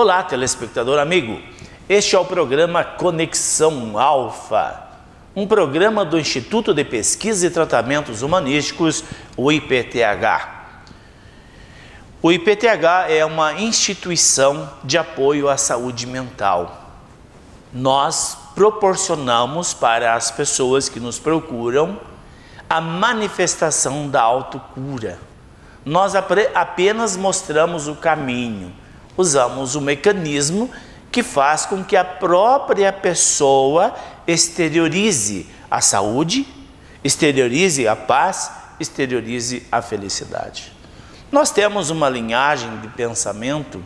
Olá, telespectador amigo. Este é o programa Conexão Alfa, um programa do Instituto de Pesquisa e Tratamentos Humanísticos, o IPTH. O IPTH é uma instituição de apoio à saúde mental. Nós proporcionamos para as pessoas que nos procuram a manifestação da autocura. Nós apenas mostramos o caminho, usamos o mecanismo que faz com que a própria pessoa exteriorize a saúde, exteriorize a paz, exteriorize a felicidade. Nós temos uma linhagem de pensamento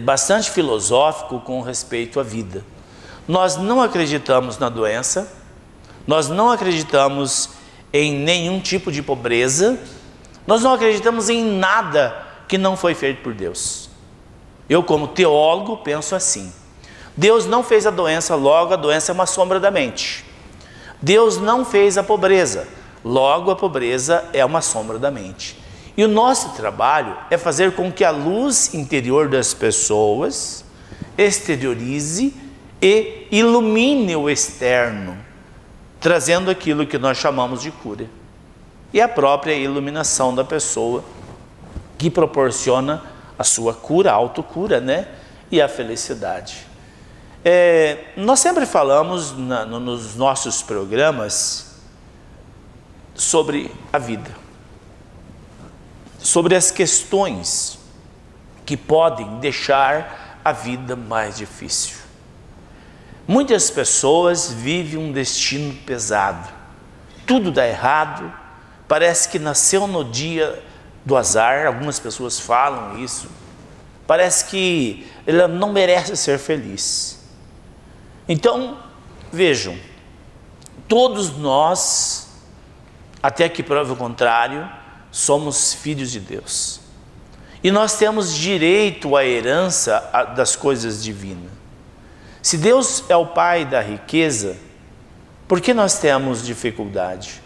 bastante filosófico com respeito à vida. Nós não acreditamos na doença, nós não acreditamos em nenhum tipo de pobreza, nós não acreditamos em nada que não foi feito por Deus. Eu, como teólogo, penso assim: Deus não fez a doença, logo a doença é uma sombra da mente. Deus não fez a pobreza, logo a pobreza é uma sombra da mente. E o nosso trabalho é fazer com que a luz interior das pessoas exteriorize e ilumine o externo, trazendo aquilo que nós chamamos de cura. E a própria iluminação da pessoa que proporciona a sua cura, a autocura, e a felicidade. Nós sempre falamos nos nossos programas sobre a vida, sobre as questões que podem deixar a vida mais difícil. Muitas pessoas vivem um destino pesado, tudo dá errado, parece que nasceu no dia do azar, algumas pessoas falam isso, parece que ela não merece ser feliz. Então, vejam, todos nós, até que prove o contrário, somos filhos de Deus. E nós temos direito à herança das coisas divinas. Se Deus é o Pai da riqueza, por que nós temos dificuldade?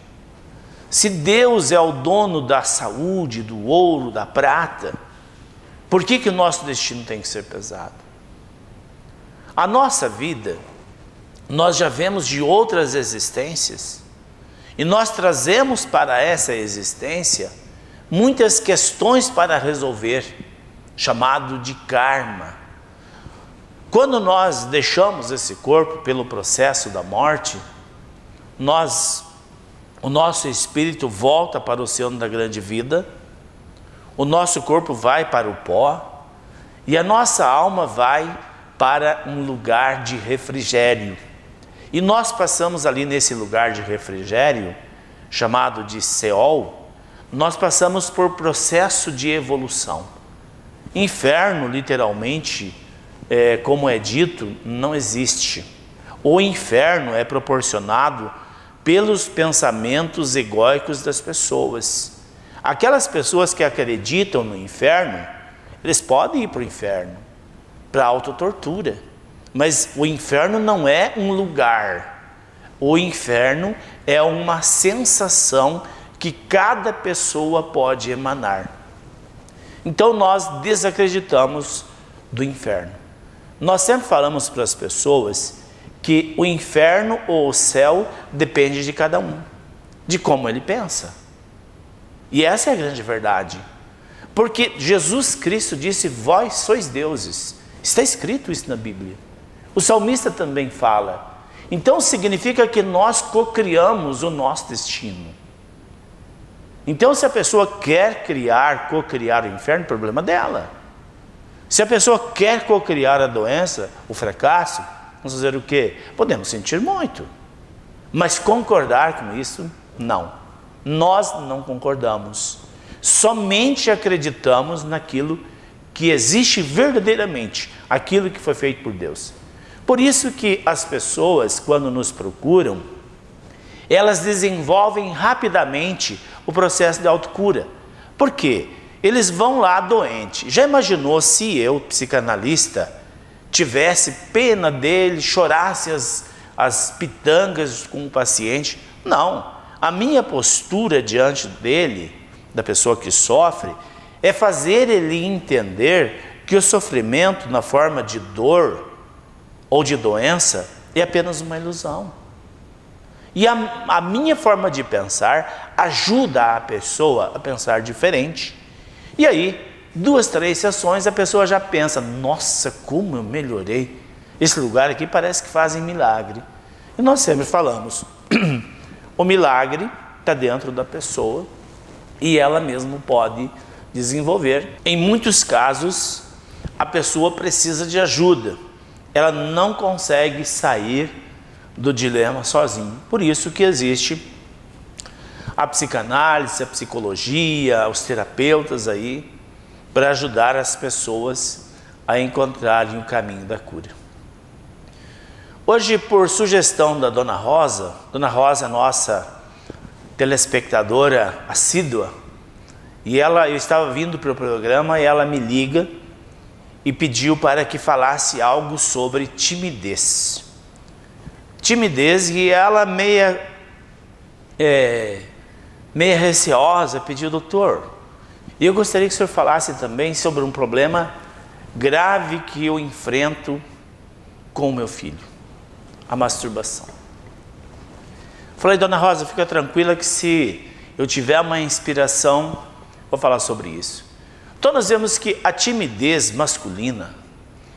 Se Deus é o dono da saúde, do ouro, da prata, por que o nosso destino tem que ser pesado? A nossa vida, nós já vemos de outras existências, e nós trazemos para essa existência muitas questões para resolver, chamado de karma. Quando nós deixamos esse corpo pelo processo da morte, o nosso espírito volta para o oceano da grande vida, o nosso corpo vai para o pó e a nossa alma vai para um lugar de refrigério. E nós passamos ali nesse lugar de refrigério, chamado de Seol, nós passamos por processo de evolução. Inferno, literalmente, como é dito, não existe. O inferno é proporcionado pelos pensamentos egóicos das pessoas. Aquelas pessoas que acreditam no inferno, eles podem ir para o inferno, para a autotortura. Mas o inferno não é um lugar. O inferno é uma sensação que cada pessoa pode emanar. Então nós desacreditamos do inferno. Nós sempre falamos para as pessoas que o inferno ou o céu depende de cada um, de como ele pensa. E essa é a grande verdade. Porque Jesus Cristo disse: vós sois deuses. Está escrito isso na Bíblia. O salmista também fala. Então significa que nós cocriamos o nosso destino. Então se a pessoa quer cocriar o inferno, problema dela. Se a pessoa quer cocriar a doença, o fracasso, vamos fazer o quê? Podemos sentir muito, mas concordar com isso, não. Nós não concordamos. Somente acreditamos naquilo que existe verdadeiramente, aquilo que foi feito por Deus. Por isso que as pessoas, quando nos procuram, elas desenvolvem rapidamente o processo de autocura. Por quê? Eles vão lá doente. Já imaginou se eu, psicanalista, tivesse pena dele, chorasse as pitangas com o paciente? Não. A minha postura diante dele, da pessoa que sofre, é fazer ele entender que o sofrimento na forma de dor ou de doença é apenas uma ilusão. E a minha forma de pensar ajuda a pessoa a pensar diferente. E aí, 2, 3 sessões, a pessoa já pensa, nossa, como eu melhorei. Esse lugar aqui parece que fazem milagre. E nós sempre falamos, o milagre está dentro da pessoa e ela mesma pode desenvolver. Em muitos casos, a pessoa precisa de ajuda. Ela não consegue sair do dilema sozinha. Por isso que existe a psicanálise, a psicologia, os terapeutas aí, para ajudar as pessoas a encontrarem o caminho da cura. Hoje, por sugestão da Dona Rosa, nossa telespectadora assídua, e eu estava vindo para o programa e ela me liga e pediu para que falasse algo sobre timidez. Timidez, e ela meia receosa, pediu, doutor, e eu gostaria que o senhor falasse também sobre um problema grave que eu enfrento com o meu filho, a masturbação. Falei, Dona Rosa, fica tranquila que se eu tiver uma inspiração, vou falar sobre isso. Então nós vemos que a timidez masculina,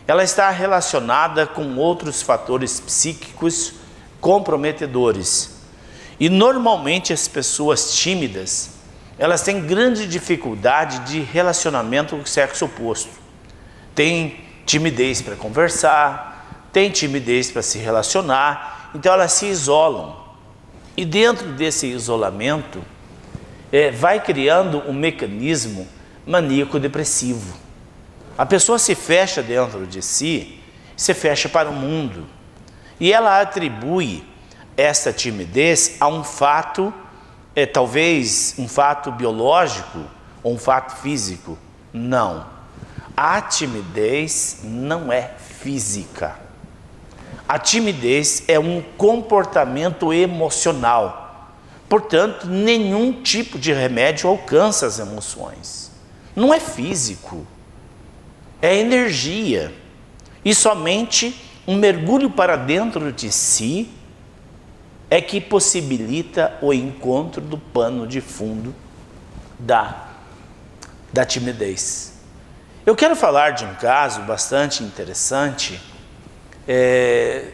ela está relacionada com outros fatores psíquicos comprometedores. E normalmente as pessoas tímidas, elas têm grande dificuldade de relacionamento com o sexo oposto. Tem timidez para conversar, tem timidez para se relacionar, então elas se isolam. E dentro desse isolamento, vai criando um mecanismo maníaco-depressivo. A pessoa se fecha dentro de si, se fecha para o mundo. E ela atribui essa timidez a um fato, talvez um fato biológico ou um fato físico. Não. A timidez não é física. A timidez é um comportamento emocional. Portanto, nenhum tipo de remédio alcança as emoções. Não é físico. É energia. E somente um mergulho para dentro de si é que possibilita o encontro do pano de fundo da timidez. Eu quero falar de um caso bastante interessante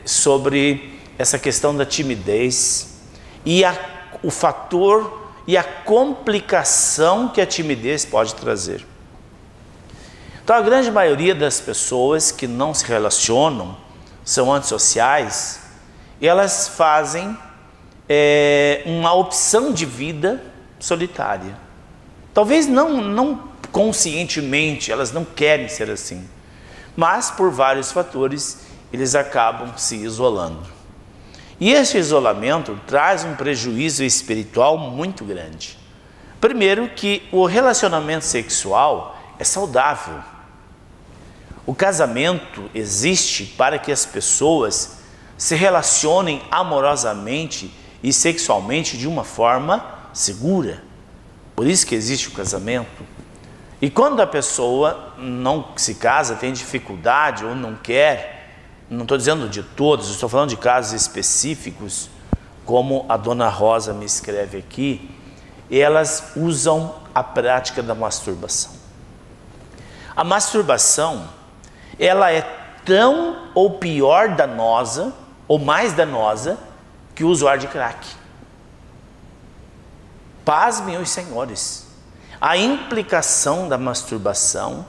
sobre essa questão da timidez e o fator e a complicação que a timidez pode trazer. Então, a grande maioria das pessoas que não se relacionam, são antissociais, elas fazem uma opção de vida solitária. Talvez não conscientemente, elas não querem ser assim, mas por vários fatores eles acabam se isolando. E esse isolamento traz um prejuízo espiritual muito grande. Primeiro, que o relacionamento sexual é saudável. O casamento existe para que as pessoas se relacionem amorosamente e sexualmente de uma forma segura. Por isso que existe o casamento. E quando a pessoa não se casa, tem dificuldade ou não quer, não estou dizendo de todos, estou falando de casos específicos, como a Dona Rosa me escreve aqui, elas usam a prática da masturbação. A masturbação, ela é tão ou pior danosa, ou mais danosa, que o usuário de crack. Pasmem os senhores, a implicação da masturbação,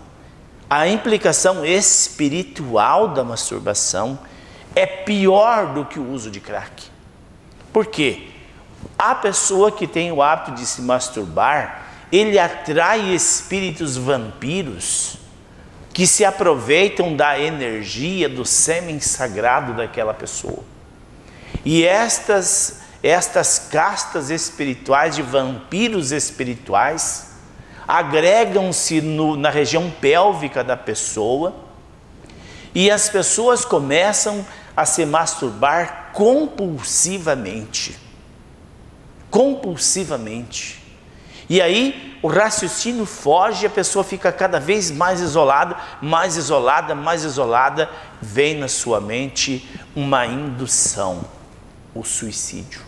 a implicação espiritual da masturbação é pior do que o uso de crack. Por quê? A pessoa que tem o hábito de se masturbar, ele atrai espíritos vampiros que se aproveitam da energia do sêmen sagrado daquela pessoa. E estas castas espirituais de vampiros espirituais agregam-se na região pélvica da pessoa e as pessoas começam a se masturbar compulsivamente. Compulsivamente. E aí o raciocínio foge e a pessoa fica cada vez mais isolada, mais isolada, mais isolada. Vem na sua mente uma indução, o suicídio.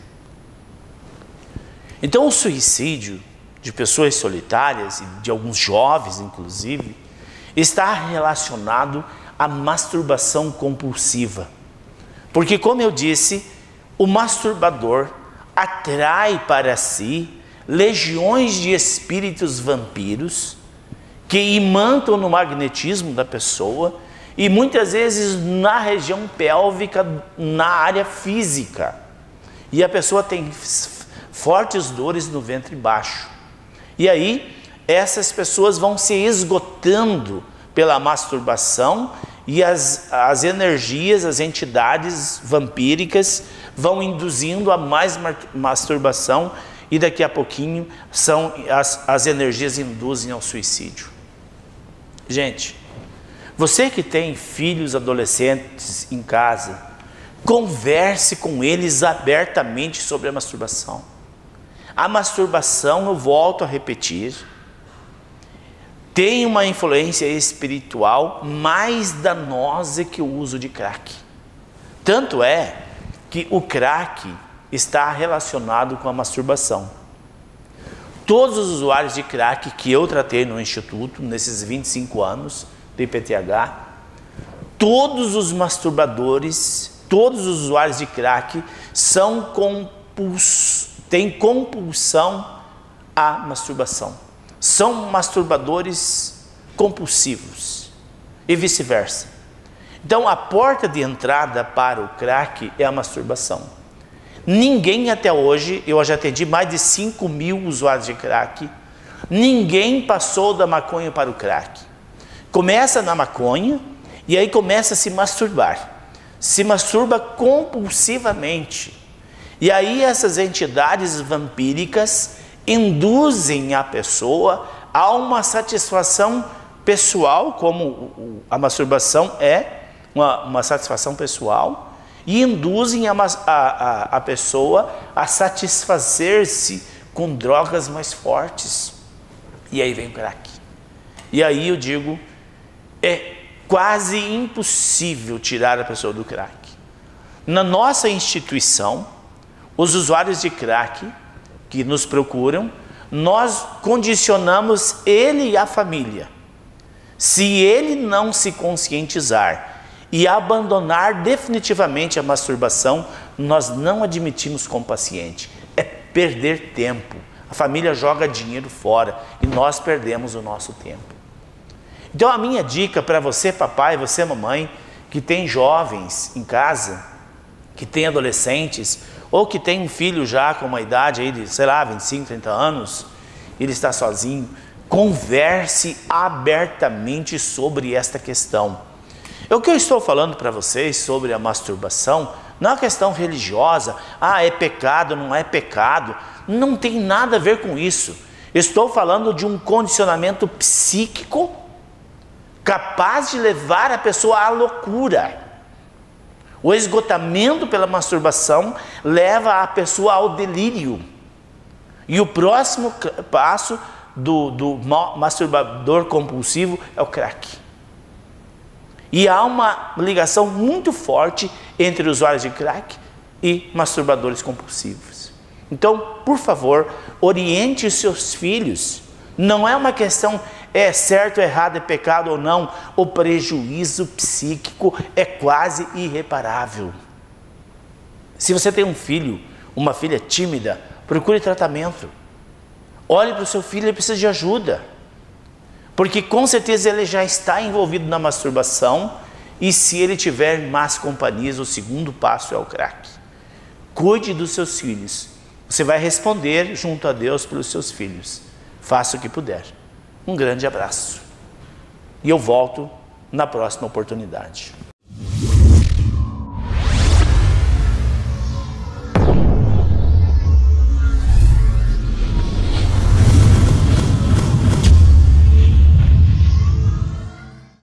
Então o suicídio de pessoas solitárias, e de alguns jovens inclusive, está relacionado à masturbação compulsiva. Porque, como eu disse, o masturbador atrai para si legiões de espíritos vampiros que imantam no magnetismo da pessoa e muitas vezes na região pélvica, na área física. E a pessoa tem fortes dores no ventre baixo. E aí essas pessoas vão se esgotando pela masturbação e as energias, as entidades vampíricas vão induzindo a mais masturbação e daqui a pouquinho as energias induzem ao suicídio. Gente, você que tem filhos adolescentes em casa, converse com eles abertamente sobre a masturbação. A masturbação, eu volto a repetir, tem uma influência espiritual mais danosa que o uso de crack. Tanto é que o crack está relacionado com a masturbação. Todos os usuários de crack que eu tratei no Instituto, nesses 25 anos do IPTH, todos os masturbadores, todos os usuários de crack têm compulsão à masturbação. São masturbadores compulsivos e vice-versa. Então a porta de entrada para o crack é a masturbação. Ninguém até hoje, eu já atendi mais de 5.000 usuários de crack, ninguém passou da maconha para o crack. Começa na maconha e aí começa a se masturbar. Se masturba compulsivamente. E aí essas entidades vampíricas induzem a pessoa a uma satisfação pessoal, como a masturbação é uma satisfação pessoal, e induzem a pessoa a satisfazer-se com drogas mais fortes. E aí vem o crack. E aí eu digo, é quase impossível tirar a pessoa do crack. Na nossa instituição, os usuários de crack que nos procuram, nós condicionamos ele e a família. Se ele não se conscientizar e abandonar definitivamente a masturbação, nós não admitimos como paciente. É perder tempo. A família joga dinheiro fora e nós perdemos o nosso tempo. Então a minha dica para você, papai, você, mamãe, que tem jovens em casa, que tem adolescentes, ou que tem um filho já com uma idade aí de, sei lá, 25, 30 anos, ele está sozinho, converse abertamente sobre esta questão. O que eu estou falando para vocês sobre a masturbação não é uma questão religiosa, é pecado, não é pecado, não tem nada a ver com isso. Estou falando de um condicionamento psíquico capaz de levar a pessoa à loucura. O esgotamento pela masturbação leva a pessoa ao delírio. E o próximo passo do masturbador compulsivo é o crack. E há uma ligação muito forte entre usuários de crack e masturbadores compulsivos. Então, por favor, oriente os seus filhos. Não é uma questão é certo, errado, é pecado ou não. O prejuízo psíquico é quase irreparável. Se você tem um filho, uma filha tímida, procure tratamento. Olhe para o seu filho, ele precisa de ajuda. Porque com certeza ele já está envolvido na masturbação, e se ele tiver más companhias, o segundo passo é o crack. Cuide dos seus filhos. Você vai responder junto a Deus pelos seus filhos. Faça o que puder. Um grande abraço. E eu volto na próxima oportunidade.